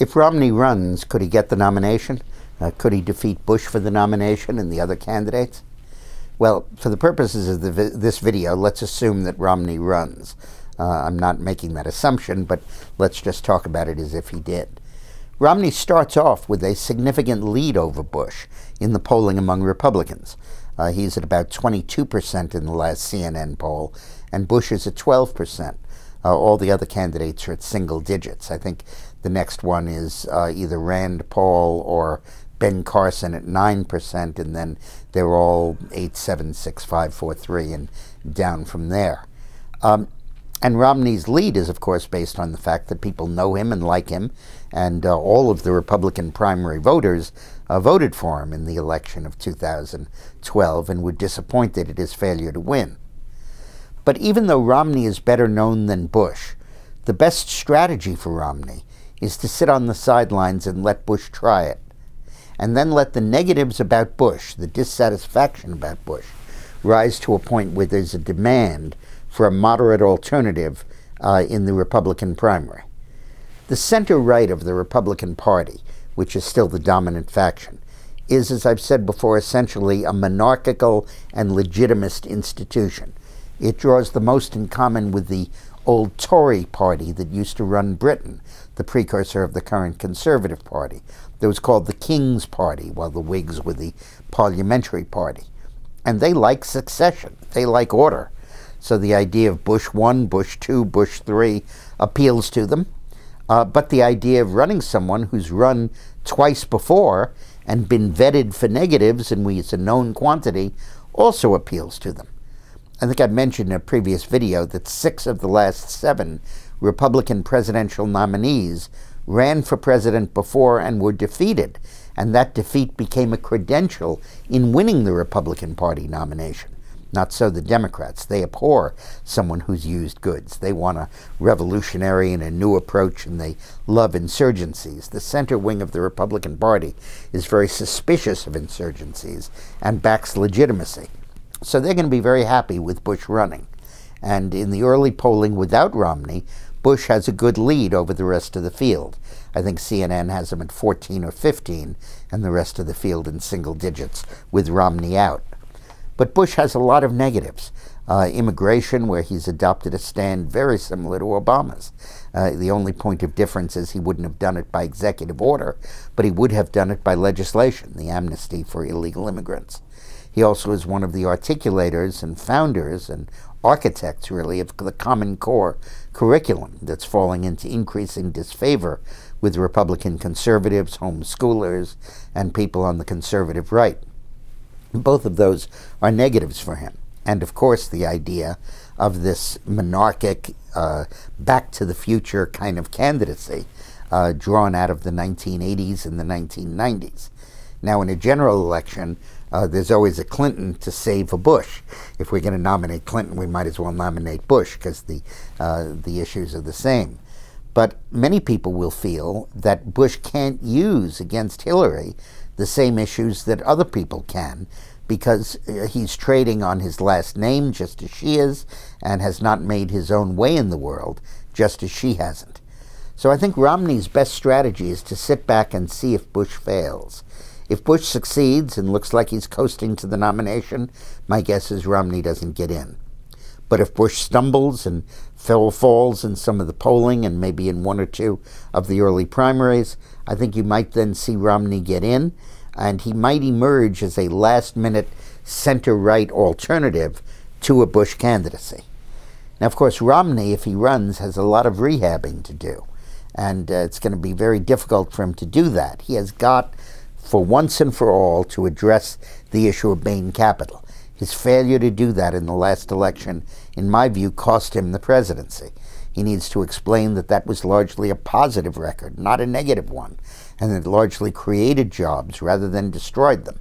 If Romney runs, could he get the nomination? Could he defeat Bush for the nomination and the other candidates? Well, for the purposes of this video, let's assume that Romney runs. I'm not making that assumption, but let's just talk about it as if he did. Romney starts off with a significant lead over Bush in the polling among Republicans. He's at about 22% in the last CNN poll, and Bush is at 12%. All the other candidates are at single digits. I think the next one is either Rand Paul or Ben Carson at 9%, and then they're all 8, 7, 6, 5, 4, 3, and down from there. And Romney's lead is, of course, based on the fact that people know him and like him, and all of the Republican primary voters voted for him in the election of 2012 and were disappointed at his failure to win. But even though Romney is better known than Bush, the best strategy for Romney is to sit on the sidelines and let Bush try it, and then let the negatives about Bush, the dissatisfaction about Bush, rise to a point where there's a demand for a moderate alternative in the Republican primary. The center-right of the Republican Party, which is still the dominant faction, is, as I've said before, essentially a monarchical and legitimist institution. It draws the most in common with the old Tory party that used to run Britain, the precursor of the current Conservative Party. That was called the King's Party, while the Whigs were the parliamentary party. And they like succession. They like order. So the idea of Bush 1, Bush 2, Bush 3 appeals to them. But the idea of running someone who's run twice before and been vetted for negatives, and it's a known quantity, also appeals to them. I think I mentioned in a previous video that 6 of the last 7 Republican presidential nominees ran for president before and were defeated, and that defeat became a credential in winning the Republican Party nomination. Not so the Democrats. They abhor someone who's used goods. They want a revolutionary and a new approach, and they love insurgencies. The center wing of the Republican Party is very suspicious of insurgencies and backs legitimacy. So they're going to be very happy with Bush running. And in the early polling without Romney, Bush has a good lead over the rest of the field. I think CNN has him at 14 or 15, and the rest of the field in single digits with Romney out. But Bush has a lot of negatives. Immigration, where he's adopted a stand very similar to Obama's. The only point of difference is he wouldn't have done it by executive order, but he would have done it by legislation, the amnesty for illegal immigrants. He also is one of the articulators and founders and architects, really, of the Common Core curriculum that's falling into increasing disfavor with Republican conservatives, homeschoolers, and people on the conservative right. Both of those are negatives for him. And, of course, the idea of this monarchic, back-to-the-future kind of candidacy drawn out of the 1980s and the 1990s. Now, in a general election, there's always a Clinton to save a Bush. If we're going to nominate Clinton, we might as well nominate Bush, because the issues are the same. But many people will feel that Bush can't use against Hillary the same issues that other people can, because he's trading on his last name just as she is, and has not made his own way in the world just as she hasn't. So I think Romney's best strategy is to sit back and see if Bush fails. If Bush succeeds and looks like he's coasting to the nomination, my guess is Romney doesn't get in. But if Bush stumbles and falls in some of the polling, and maybe in 1 or 2 of the early primaries, I think you might then see Romney get in, and he might emerge as a last-minute center-right alternative to a Bush candidacy. Now, of course, Romney, if he runs, has a lot of rehabbing to do, and it's going to be very difficult for him to do that. He has got, for once and for all, to address the issue of Bain Capital. His failure to do that in the last election, in my view, cost him the presidency. He needs to explain that that was largely a positive record, not a negative one, and that it largely created jobs rather than destroyed them.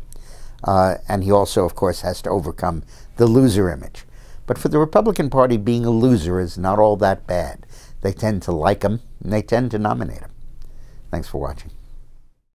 And he also, of course, has to overcome the loser image. But for the Republican Party, being a loser is not all that bad. They tend to like him, and they tend to nominate him. Thanks for watching.